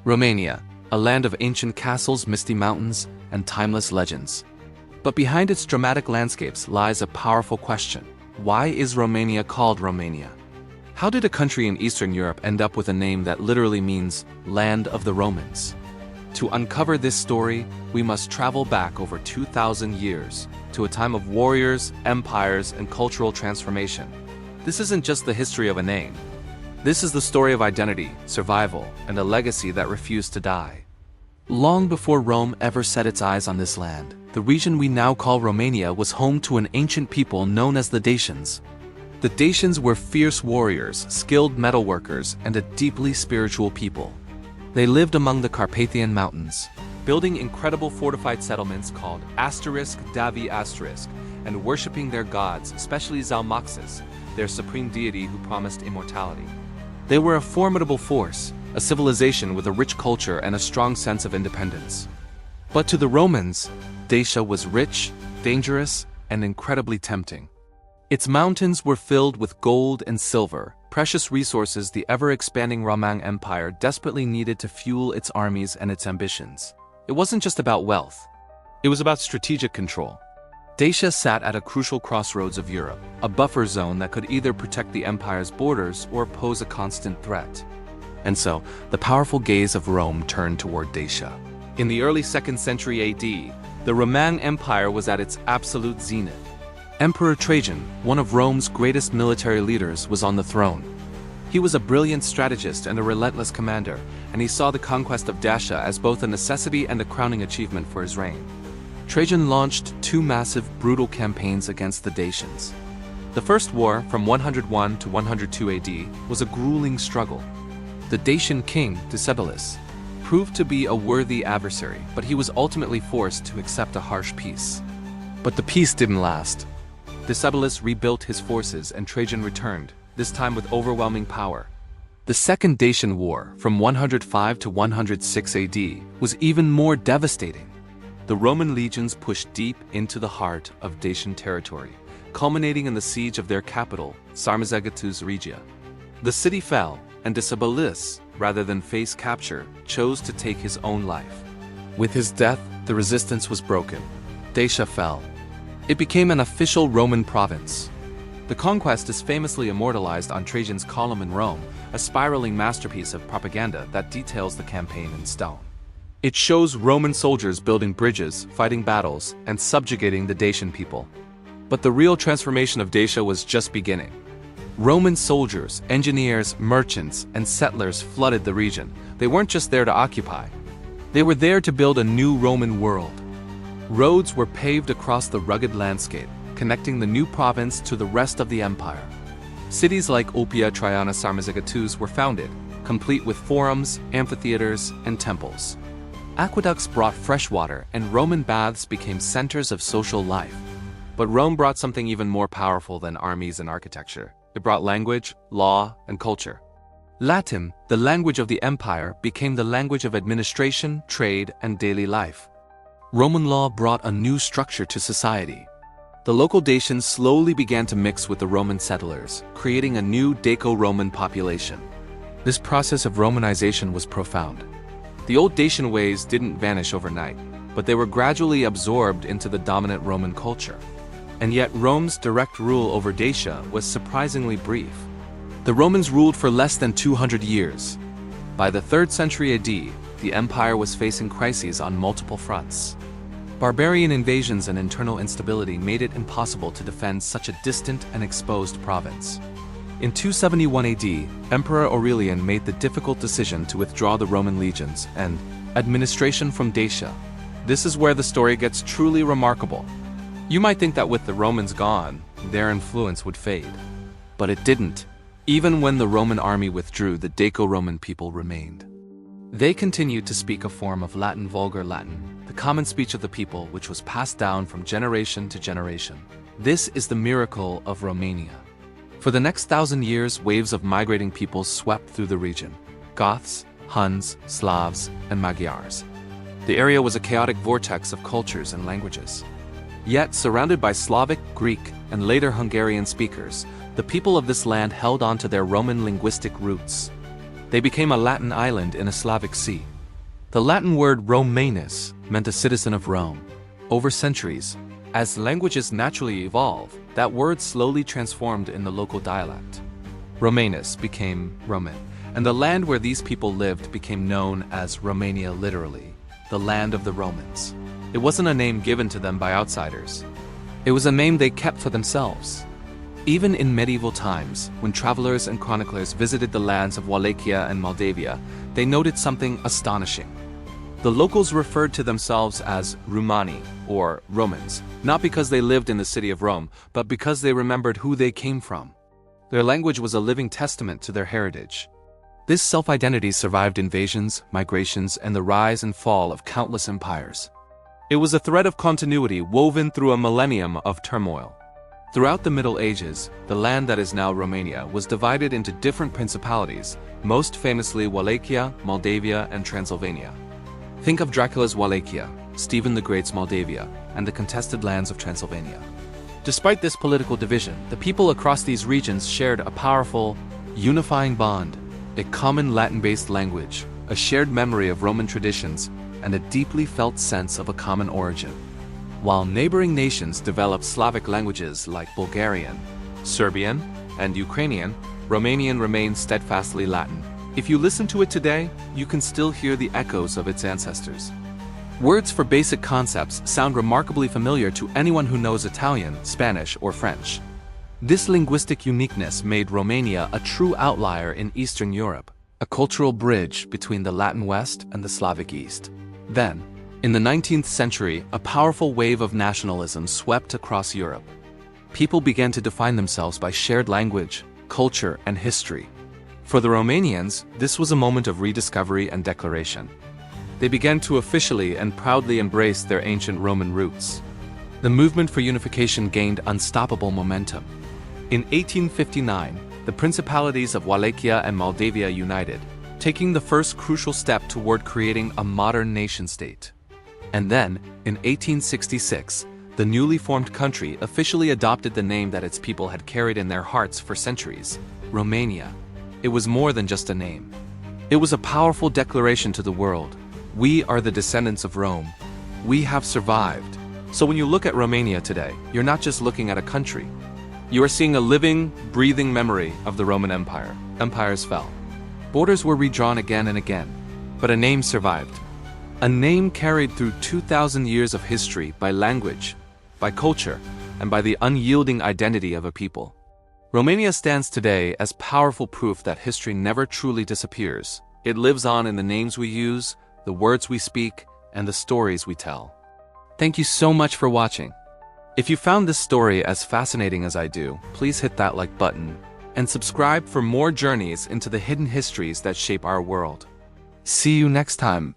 Romania, a land of ancient castles, misty mountains, and timeless legends. But behind its dramatic landscapes lies a powerful question. Why is Romania called Romania? How did a country in Eastern Europe end up with a name that literally means land of the Romans? To uncover this story, we must travel back over 2,000 years to a time of warriors, empires, and cultural transformation. This isn't just the history of a name. This is the story of identity, survival, and a legacy that refused to die. Long before Rome ever set its eyes on this land, the region we now call Romania was home to an ancient people known as the Dacians. The Dacians were fierce warriors, skilled metalworkers, and a deeply spiritual people. They lived among the Carpathian Mountains, building incredible fortified settlements called *Davi*, and worshipping their gods, especially Zalmoxis, their supreme deity who promised immortality. They were a formidable force, a civilization with a rich culture and a strong sense of independence. But to the Romans, Dacia was rich, dangerous, and incredibly tempting. Its mountains were filled with gold and silver, precious resources the ever-expanding Roman Empire desperately needed to fuel its armies and its ambitions. It wasn't just about wealth. It was about strategic control. Dacia sat at a crucial crossroads of Europe, a buffer zone that could either protect the empire's borders or pose a constant threat. And so, the powerful gaze of Rome turned toward Dacia. In the early 2nd century AD, the Roman Empire was at its absolute zenith. Emperor Trajan, one of Rome's greatest military leaders, was on the throne. He was a brilliant strategist and a relentless commander, and he saw the conquest of Dacia as both a necessity and a crowning achievement for his reign. Trajan launched two massive, brutal campaigns against the Dacians. The first war, from 101 to 102 AD, was a grueling struggle. The Dacian king, Decebalus, proved to be a worthy adversary, but he was ultimately forced to accept a harsh peace. But the peace didn't last. Decebalus rebuilt his forces and Trajan returned, this time with overwhelming power. The Second Dacian War, from 105 to 106 AD, was even more devastating. The Roman legions pushed deep into the heart of Dacian territory, culminating in the siege of their capital, Sarmizegetus Regia. The city fell, and Decebalus, rather than face capture, chose to take his own life. With his death, the resistance was broken. Dacia fell. It became an official Roman province. The conquest is famously immortalized on Trajan's column in Rome, a spiraling masterpiece of propaganda that details the campaign in stone. It shows Roman soldiers building bridges, fighting battles, and subjugating the Dacian people. But the real transformation of Dacia was just beginning. Roman soldiers, engineers, merchants, and settlers flooded the region. They weren't just there to occupy. They were there to build a new Roman world. Roads were paved across the rugged landscape, connecting the new province to the rest of the empire. Cities like Oppia, Traiana, Sarmizegetus were founded, complete with forums, amphitheaters, and temples. Aqueducts brought fresh water, and Roman baths became centers of social life. But Rome brought something even more powerful than armies and architecture. It brought language, law, and culture. Latin, the language of the empire, became the language of administration, trade, and daily life. Roman law brought a new structure to society. The local Dacians slowly began to mix with the Roman settlers, creating a new Daco-Roman population. This process of Romanization was profound. The old Dacian ways didn't vanish overnight, but they were gradually absorbed into the dominant Roman culture. And yet Rome's direct rule over Dacia was surprisingly brief. The Romans ruled for less than 200 years. By the 3rd century AD, the empire was facing crises on multiple fronts. Barbarian invasions and internal instability made it impossible to defend such a distant and exposed province. In 271 AD, Emperor Aurelian made the difficult decision to withdraw the Roman legions and administration from Dacia. This is where the story gets truly remarkable. You might think that with the Romans gone, their influence would fade. But it didn't. Even when the Roman army withdrew, the Daco-Roman people remained. They continued to speak a form of Latin, Vulgar Latin, the common speech of the people, which was passed down from generation to generation. This is the miracle of Romania. For the next 1,000 years, waves of migrating peoples swept through the region. Goths, Huns, Slavs, and Magyars. The area was a chaotic vortex of cultures and languages. Yet, surrounded by Slavic, Greek, and later Hungarian speakers, the people of this land held on to their Roman linguistic roots. They became a Latin island in a Slavic sea. The Latin word Romanus meant a citizen of Rome. Over centuries, as languages naturally evolve, that word slowly transformed in the local dialect. Romanus became Roman, and the land where these people lived became known as Romania, literally, the land of the Romans. It wasn't a name given to them by outsiders. It was a name they kept for themselves. Even in medieval times, when travelers and chroniclers visited the lands of Wallachia and Moldavia, they noted something astonishing. The locals referred to themselves as Romani, or Romans, not because they lived in the city of Rome, but because they remembered who they came from. Their language was a living testament to their heritage. This self-identity survived invasions, migrations, and the rise and fall of countless empires. It was a thread of continuity woven through a millennium of turmoil. Throughout the Middle Ages, the land that is now Romania was divided into different principalities, most famously Wallachia, Moldavia, and Transylvania. Think of Dracula's Wallachia, Stephen the Great's Moldavia, and the contested lands of Transylvania. Despite this political division, the people across these regions shared a powerful, unifying bond, a common Latin-based language, a shared memory of Roman traditions, and a deeply felt sense of a common origin. While neighboring nations developed Slavic languages like Bulgarian, Serbian, and Ukrainian, Romanian remained steadfastly Latin. If you listen to it today, you can still hear the echoes of its ancestors. Words for basic concepts sound remarkably familiar to anyone who knows Italian, Spanish, or French. This linguistic uniqueness made Romania a true outlier in Eastern Europe, a cultural bridge between the Latin West and the Slavic East. Then, in the 19th century, a powerful wave of nationalism swept across Europe. People began to define themselves by shared language, culture, and history. For the Romanians, this was a moment of rediscovery and declaration. They began to officially and proudly embrace their ancient Roman roots. The movement for unification gained unstoppable momentum. In 1859, the principalities of Wallachia and Moldavia united, taking the first crucial step toward creating a modern nation-state. And then, in 1866, the newly formed country officially adopted the name that its people had carried in their hearts for centuries, Romania. It was more than just a name. It was a powerful declaration to the world. We are the descendants of Rome. We have survived. So when you look at Romania today, you're not just looking at a country. You are seeing a living, breathing memory of the Roman Empire. Empires fell. Borders were redrawn again and again. But a name survived. A name carried through 2,000 years of history by language, by culture, and by the unyielding identity of a people. Romania stands today as powerful proof that history never truly disappears. It lives on in the names we use, the words we speak, and the stories we tell. Thank you so much for watching. If you found this story as fascinating as I do, please hit that like button and subscribe for more journeys into the hidden histories that shape our world. See you next time.